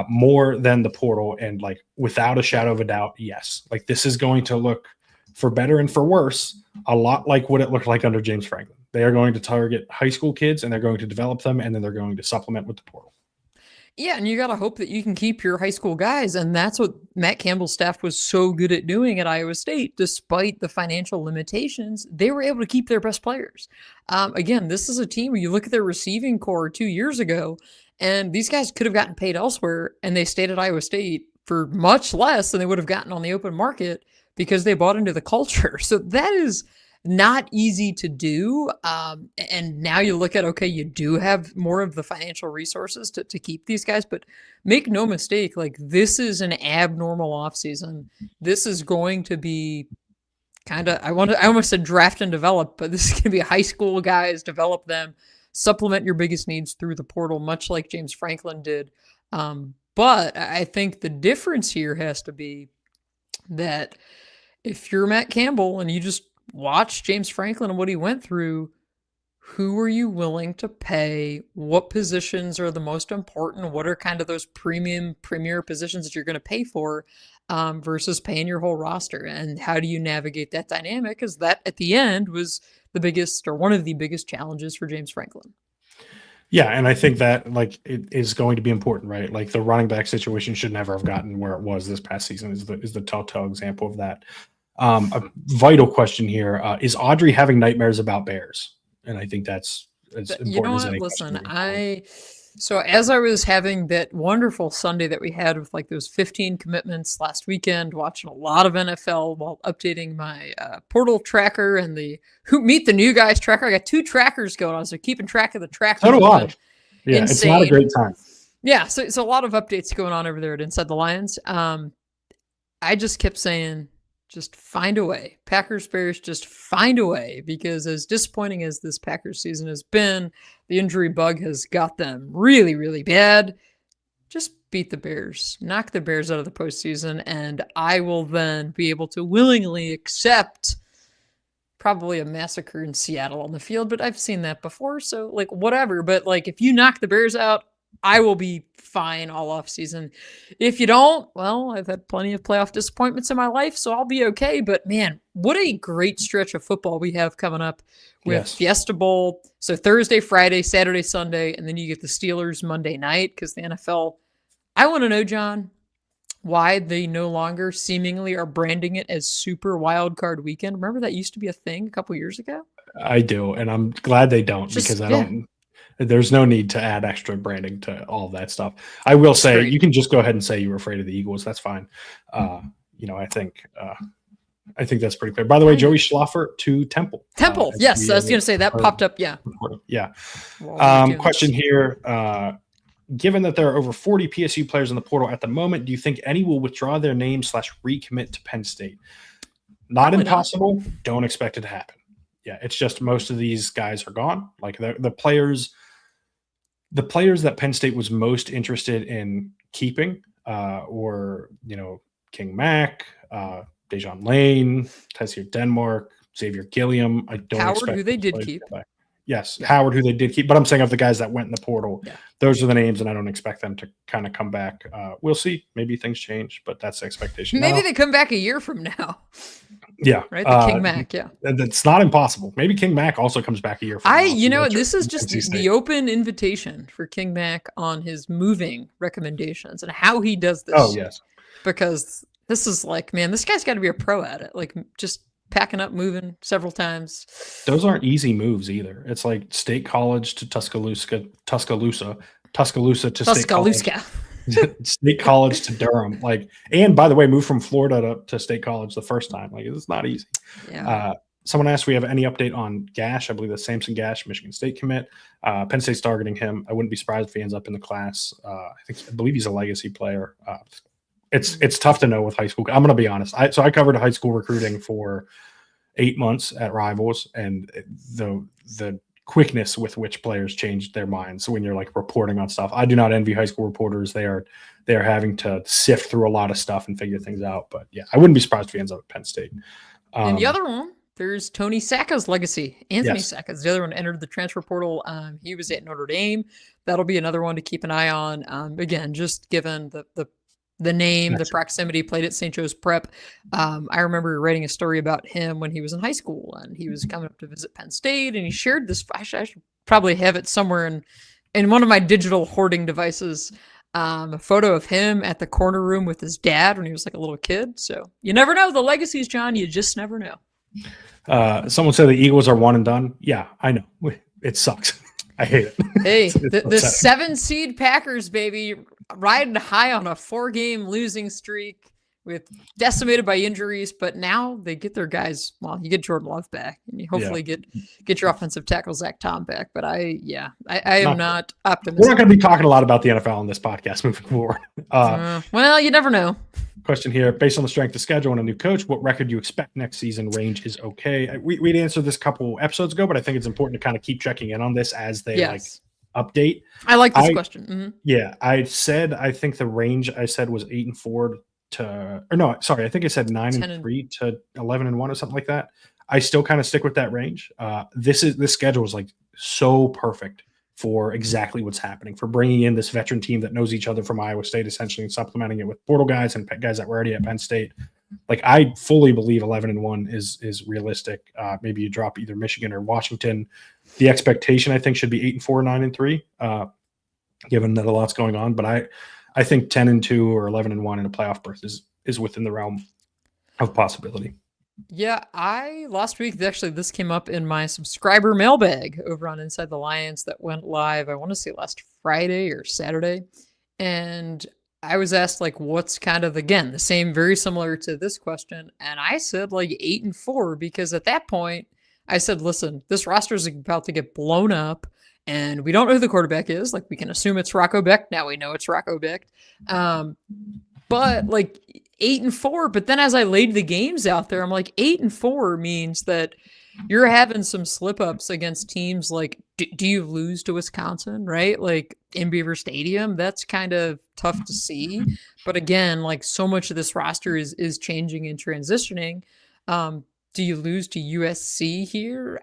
more than the portal? And like, without a shadow of a doubt, yes. Like, this is going to look, for better and for worse, a lot like what it looked like under James Franklin. They are going to target high school kids, and they're going to develop them, and then they're going to supplement with the portal. Yeah, and you got to hope that you can keep your high school guys. And that's what Matt Campbell's staff was so good at doing at Iowa State. Despite the financial limitations, they were able to keep their best players. Again, this is a team where you look at their receiving core 2 years ago, and these guys could have gotten paid elsewhere, and they stayed at Iowa State for much less than they would have gotten on the open market because they bought into the culture. So that is not easy to do. And now you look at, okay, you do have more of the financial resources to keep these guys, but make no mistake, like this is an abnormal offseason. This is going to be kind of, I almost said draft and develop, but this is going to be high school guys, develop them, supplement your biggest needs through the portal, much like James Franklin did. But I think the difference here has to be that if you're Matt Campbell and you just watch James Franklin and what he went through, who are you willing to pay? What positions are the most important? What are kind of those premier positions that you're going to pay for versus paying your whole roster? And how do you navigate that dynamic? Because that at the end was the biggest or one of the biggest challenges for James Franklin. Yeah, and I think that like it is going to be important, right? Like the running back situation should never have gotten where it was this past season is the telltale example of that. A vital question here is Audrey having nightmares about Bears? And I think that's as important you know as what? any Listen, so as I was having that wonderful Sunday that we had with like those 15 commitments last weekend, watching a lot of NFL while updating my portal tracker and the who meet the new guys tracker. I got 2 trackers going on, so keeping track of the trackers. So do I. Yeah, insane. It's not a great time. Yeah, so it's a lot of updates going on over there at Inside the Lions. I just kept saying, just find a way. Packers, Bears, just find a way, because as disappointing as this Packers season has been, the injury bug has got them really, really bad. Just beat the Bears. Knock the Bears out of the postseason, and I will then be able to willingly accept probably a massacre in Seattle on the field, but I've seen that before, so like whatever. But like if you knock the Bears out, I will be fine all off season. If you don't, well, I've had plenty of playoff disappointments in my life, so I'll be okay. But man, what a great stretch of football we have coming up with Fiesta Bowl. So Thursday, Friday, Saturday, Sunday, and then you get the Steelers Monday night because the NFL. I want to know, John, why they no longer seemingly are branding it as Super Wild Card Weekend. Remember that used to be a thing a couple years ago? I do, and I'm glad they don't because I don't. There's no need to add extra branding to all of that stuff. I will say you can just go ahead and say you were afraid of the Eagles. That's fine. I think that's pretty clear. By the way, Joey Schlaffer to Temple. Yes, I was going to say that popped up. Yeah. Yeah. Question here. Given that there are over 40 PSU players in the portal at the moment, do you think any will withdraw their name / recommit to Penn State? Not impossible. Not. Don't expect it to happen. Yeah, it's just most of these guys are gone. Like the players that Penn State was most interested in keeping, or King Mack, Dejon Lane, Tessier Denmark, Xavier Gilliam. I don't Howard, expect who they did keep. Yes, yeah. Howard, who they did keep. But I'm saying of the guys that went in the portal, those are the names, and I don't expect them to kind of come back. We'll see. Maybe things change, but that's the expectation. Maybe they come back a year from now. Yeah. Right? The King Mack, yeah. That's not impossible. Maybe King Mack also comes back a year from now. This is just the open invitation for King Mack on his moving recommendations and how he does this. Oh, yes. Because this is like, man, this guy's got to be a pro at it. Like, just packing up, moving several times. Those aren't easy moves either. It's like State College to Tuscaloosa to State College. State College to Durham, and by the way, moved from Florida to State College the first time. Like, it's not easy. Yeah. Someone asked, we have any update on Gash? I believe that's Samson Gash, Michigan State commit. Penn State's targeting him. I wouldn't be surprised if he ends up in the class. I believe he's a legacy player. It's tough to know with high school. I'm going to be honest. So I covered high school recruiting for 8 months at Rivals, and the quickness with which players changed their minds when you're like reporting on stuff. I do not envy high school reporters. They are having to sift through a lot of stuff and figure things out. But yeah, I wouldn't be surprised if he ends up at Penn State. And the other one, there's Tony Sacca's legacy. Anthony Sacca's the other one, entered the transfer portal. He was at Notre Dame. That'll be another one to keep an eye on. Again, just given the name, the proximity, played at St. Joe's Prep. I remember writing a story about him when he was in high school, and he was coming up to visit Penn State, and he shared this. I should probably have it somewhere in one of my digital hoarding devices. A photo of him at the corner room with his dad when he was like a little kid. So you never know the legacies, John. You just never know. Someone said the Eagles are one and done. Yeah, I know. It sucks. I hate it. Hey, the 7 seed Packers, baby, riding high on a 4-game losing streak with decimated by injuries, but now they get their guys. Well, you get Jordan Love back, and you hopefully get your offensive tackle Zach Tom back. But I am not optimistic. We're not going to be talking a lot about the NFL on this podcast moving forward. Well, you never know. Question here: based on the strength of schedule and a new coach, what record do you expect next season? Range is okay. We'd answered this a couple episodes ago, but I think it's important to kind of keep checking in on this as they update. I like this question. Mm-hmm. Yeah, I think the range I said was 8-4 to, or no, sorry, I think I said 9-3 to 11-1 or something like that. I still kind of stick with that range. This schedule is like so perfect for exactly what's happening, for bringing in this veteran team that knows each other from Iowa State, essentially, and supplementing it with portal guys and guys that were already at Penn State. Like, I fully believe 11-1 is realistic. Maybe you drop either Michigan or Washington. The expectation, I think, should be 8-4, 9-3, given that a lot's going on. But I think 10-2 or 11-1 in a playoff berth is within the realm of possibility. Yeah, last week, this came up in my subscriber mailbag over on Inside the Lions that went live, I want to say last Friday or Saturday. And I was asked, like, what's kind of, again, the same, very similar to this question. And I said, like, 8-4, because at that point, I said, listen, this roster is about to get blown up, and we don't know who the quarterback is. Like, we can assume it's Rocco Becht. Now we know it's Rocco Becht. But, like, 8-4, but then as I laid the games out there, I'm like, 8-4 means that you're having some slip-ups against teams like, do you lose to Wisconsin, right? Like, in Beaver Stadium, that's kind of tough to see. But again, like, so much of this roster is changing and transitioning. Do you lose to USC here?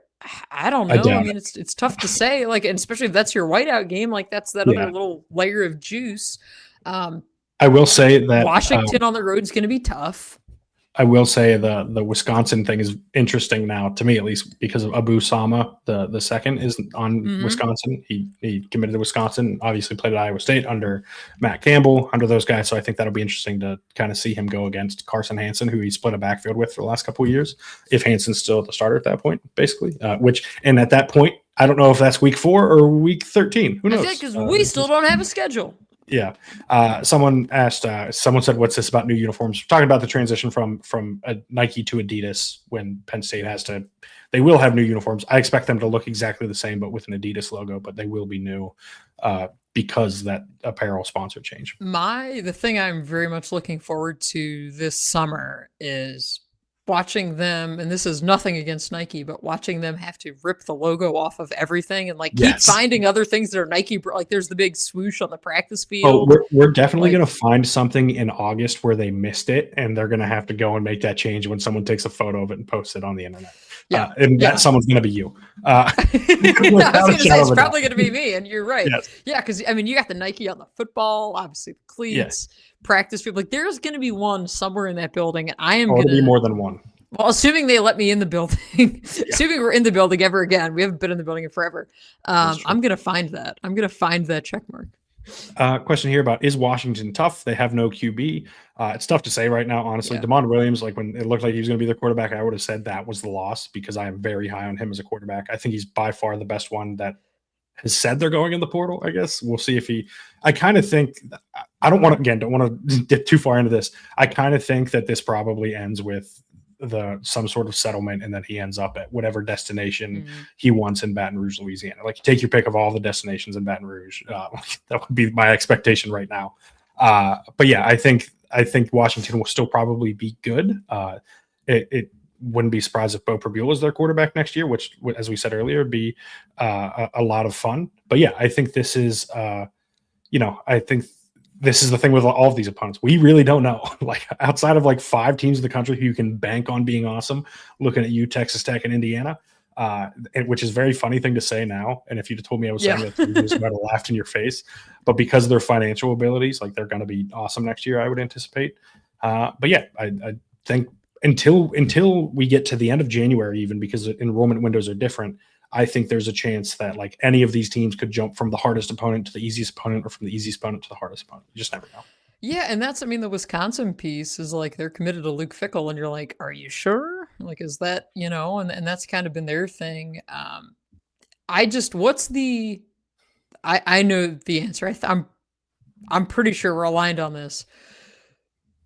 I don't know. I mean, it's tough to say, like, and especially if that's your whiteout game, like, that's that other little layer of juice. I will say that Washington on the road is going to be tough. I will say the Wisconsin thing is interesting now, to me at least, because of Abu Sama, the second, is on Wisconsin. He committed to Wisconsin, obviously played at Iowa State under Matt Campbell, under those guys. So I think that'll be interesting to kind of see him go against Carson Hansen, who he split a backfield with for the last couple of years, if Hansen's still the starter at that point, basically. And at that point, I don't know if that's week 4 or week 13. Who knows? Because we still don't have a schedule. Yeah. Someone said, what's this about new uniforms? We're talking about the transition from Nike to Adidas when Penn State they will have new uniforms. I expect them to look exactly the same, but with an Adidas logo, but they will be new because that apparel sponsor change. The thing I'm very much looking forward to this summer is watching them, and this is nothing against Nike, but watching them have to rip the logo off of everything and keep finding other things that are Nike. Like, there's the big swoosh on the practice field. Oh, we're definitely going to find something in August where they missed it, and they're going to have to go and make that change when someone takes a photo of it and posts it on the internet. That someone's going to be you. I was going to say it's probably going to be me, and you're right. Yes. Yeah, because I mean, you got the Nike on the football, obviously the cleats. Practice field. Like, there's going to be one somewhere in that building, and I am going to be more than one. Well, assuming they let me in the building, assuming we're in the building ever again, we haven't been in the building in forever. I'm going to find that. I'm going to find that check mark. Question here about, is Washington tough? They have no QB. It's tough to say right now, honestly. Damon Williams, like, when it looked like he was going to be their quarterback, I would have said that was the loss, because I am very high on him as a quarterback. I think he's by far the best one that has said they're going in the portal, I guess. We'll see if I kind of think, I don't want to dip too far into this. I kind of think that this probably ends with some sort of settlement, and then he ends up at whatever destination he wants in Baton Rouge, Louisiana. Like, take your pick of all the destinations in Baton Rouge. That would be my expectation right now. But yeah, I think Washington will still probably be good. It wouldn't be surprised if Bo Prabula is their quarterback next year, which, as we said earlier, would be a lot of fun. But yeah, I think this is, I think this is the thing with all of these opponents. We really don't know. Like, outside of like 5 teams in the country who you can bank on being awesome, looking at you, Texas Tech, and Indiana, which is a very funny thing to say now. And if you'd told me I was saying that, you just might have laughed in your face. But because of their financial abilities, like, they're going to be awesome next year, I would anticipate. But yeah, I think until we get to the end of January, even, because enrollment windows are different, I think there's a chance that like any of these teams could jump from the hardest opponent to the easiest opponent, or from the easiest opponent to the hardest opponent. You just never know. Yeah, and that's, I mean, the Wisconsin piece is like they're committed to Luke Fickell, and you're like, are you sure? Like, is that, and that's kind of been their thing. I know the answer. I'm pretty sure we're aligned on this.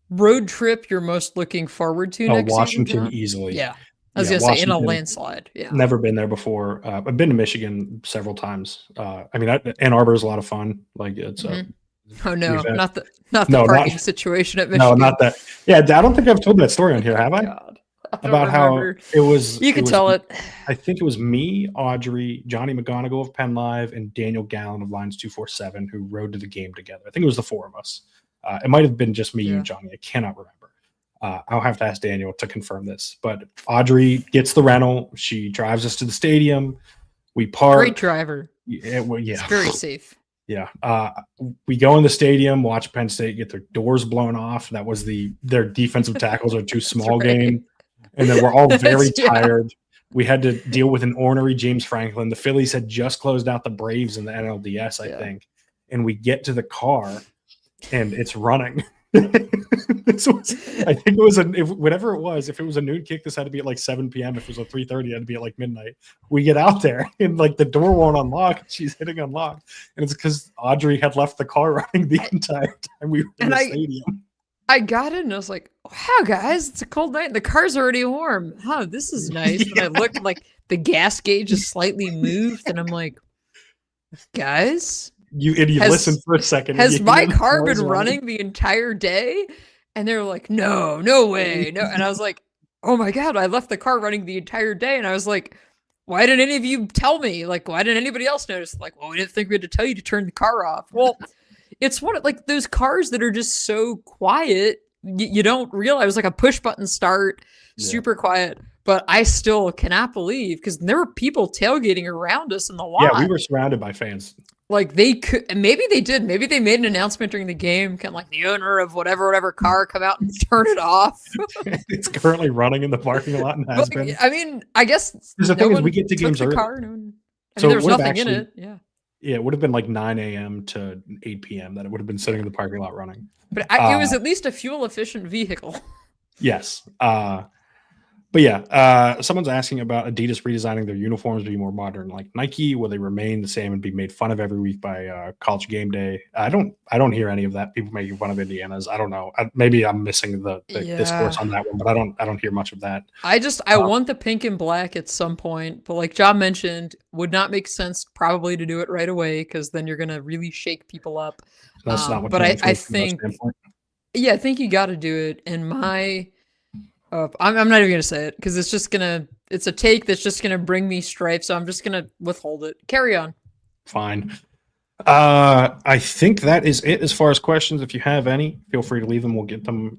Road trip you're most looking forward to next Washington season? easily. Yeah. I was going to say in a landslide. Yeah. Never been there before. I've been to Michigan several times. Ann Arbor is a lot of fun. Like it's oh no, not the parking situation at Michigan. No, not that. Yeah, I don't think I've told that story on here, have I? God. About how it was. You can tell it. I think it was me, Audrey, Johnny McGonigal of Penn Live, and Daniel Gallen of Lines 247 who rode to the game together. I think it was the four of us. It might have been just me, you, and Johnny. I cannot remember. I'll have to ask Daniel to confirm this. But Audrey gets the rental. She drives us to the stadium. We park. Great driver. Yeah. It's very safe. Yeah. We go in the stadium, watch Penn State get their doors blown off. That was their defensive tackles are too small game. And then we're all very tired. We had to deal with an ornery James Franklin. The Phillies had just closed out the Braves in the NLDS, I think. And we get to the car and it's running. I think it was whatever it was. If it was a noon kick, this had to be at like 7 p.m. If it was a 3:30, it had to be at like midnight. We get out there and like the door won't unlock. She's hitting unlock, and it's because Audrey had left the car running the entire time we were in the stadium. I got it and I was like, wow, guys, it's a cold night. The car's already warm. Oh, this is nice. And I looked, like the gas gauge is slightly moved, and I'm like, guys, you idiot, listen for a second. Has my car been running the entire day? And they were like, no way. No. And I was like, oh my God, I left the car running the entire day. And I was like, why didn't any of you tell me? Like, why didn't anybody else notice? Like, well, we didn't think we had to tell you to turn the car off. Well, it's like those cars that are just so quiet. You don't realize, like a push button start, super quiet. But I still cannot believe, because there were people tailgating around us in the lot. Yeah, we were surrounded by fans. Like they could, and maybe they did. Maybe they made an announcement during the game. Can like the owner of whatever car come out and turn it off? It's currently running in the parking lot and has been. I mean, I guess the thing is, we get to games early. There's nothing in it. Yeah. Yeah, it would have been like 9 a.m. to 8 p.m. that it would have been sitting in the parking lot running. But it was at least a fuel efficient vehicle. Yes. But yeah, someone's asking about Adidas redesigning their uniforms to be more modern like Nike. Will they remain the same and be made fun of every week by College Game Day? I don't hear any of that. People making fun of Indiana's. I don't know. Maybe I'm missing the discourse on that one, but I don't hear much of that. I want the pink and black at some point, but like John mentioned, would not make sense probably to do it right away, because then you're gonna really shake people up. That's not what. But I think, I think you got to do it. And I'm not even going to say it, because it's a take that's just going to bring me strife. So I'm just going to withhold it. Carry on. Fine. I think that is it as far as questions. If you have any, feel free to leave them. We'll get them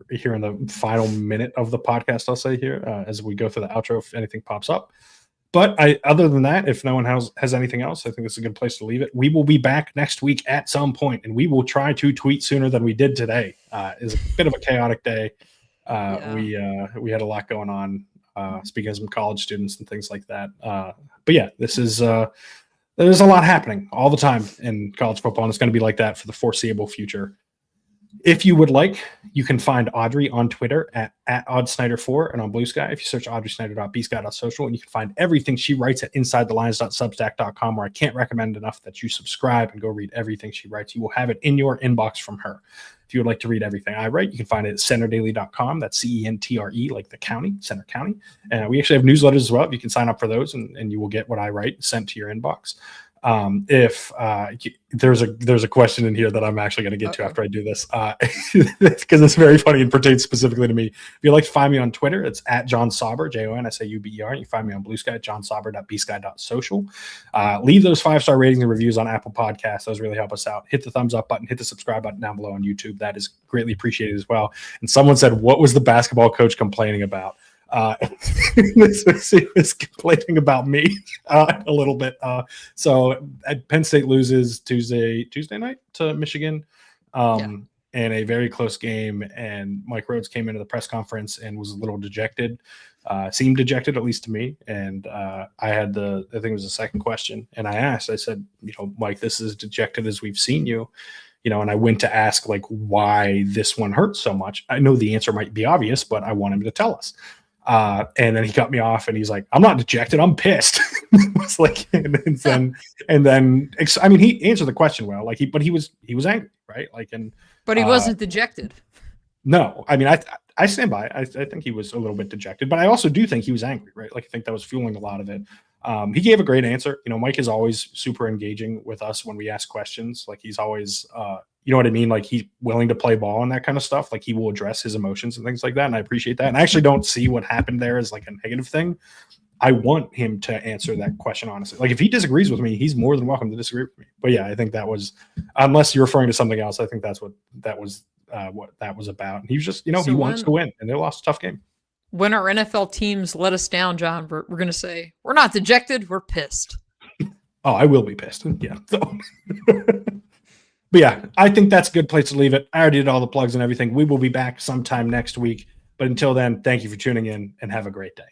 here in the final minute of the podcast, I'll say here, as we go through the outro, if anything pops up. But other than that, if no one has anything else, I think it's a good place to leave it. We will be back next week at some point, and we will try to tweet sooner than we did today. It's a bit of a chaotic day. We had a lot going on, speaking of some college students and things like that. But yeah, there's a lot happening all the time in college football, and it's going to be like that for the foreseeable future. If you would like, you can find Audrey on Twitter at OddSnyder4 and on Blue Sky. If you search audreysnyder.bsky.social, and you can find everything she writes at InsideTheLines.substack.com, where I can't recommend enough that you subscribe and go read everything she writes. You will have it in your inbox from her. If you would like to read everything I write, you can find it at centerdaily.com. That's CENTRE, like the county, Center County. And we actually have newsletters as well. You can sign up for those, and you will get what I write sent to your inbox. If there's a question in here that I'm actually going to get to after I do this, because it's very funny and pertains specifically to me. If you'd like to find me on Twitter, it's at John Sauber, JONSAUBER. You can find me on Blue Sky, johnsauber.bsky.social. Leave those 5-star ratings and reviews on Apple Podcasts. Those really help us out. Hit the thumbs up button, hit the subscribe button down below on YouTube. That is greatly appreciated as well. And someone said, what was the basketball coach complaining about? He was complaining about me a little bit. So Penn State loses Tuesday night to Michigan. in a very close game, and Mike Rhodes came into the press conference and was a little dejected, seemed dejected, at least to me. And I had I think it was the second question, and I said, Mike, this is as dejected as we've seen you. And I went to ask like why this one hurts so much. I know the answer might be obvious, but I want him to tell us. And then he cut me off and he's like, I'm not dejected, I'm pissed. It's like, and then I mean, he answered the question well, like but he was angry, right? Like, but he wasn't dejected. No, I mean, I stand by. I think he was a little bit dejected, but I also do think he was angry, right? Like, I think that was fueling a lot of it. He gave a great answer. Mike is always super engaging with us when we ask questions. Like, he's always, you know what I mean? Like, he's willing to play ball and that kind of stuff. Like, he will address his emotions and things like that. And I appreciate that. And I actually don't see what happened there as like a negative thing. I want him to answer that question honestly. Like, if he disagrees with me, he's more than welcome to disagree with me. But yeah, I think that was, unless you're referring to something else, I think that's what that was about. And he was just, he wants to win, and they lost a tough game. When our NFL teams let us down, John, we're going to say, we're not dejected, we're pissed. Oh, I will be pissed. Yeah. So. But yeah, I think that's a good place to leave it. I already did all the plugs and everything. We will be back sometime next week. But until then, thank you for tuning in and have a great day.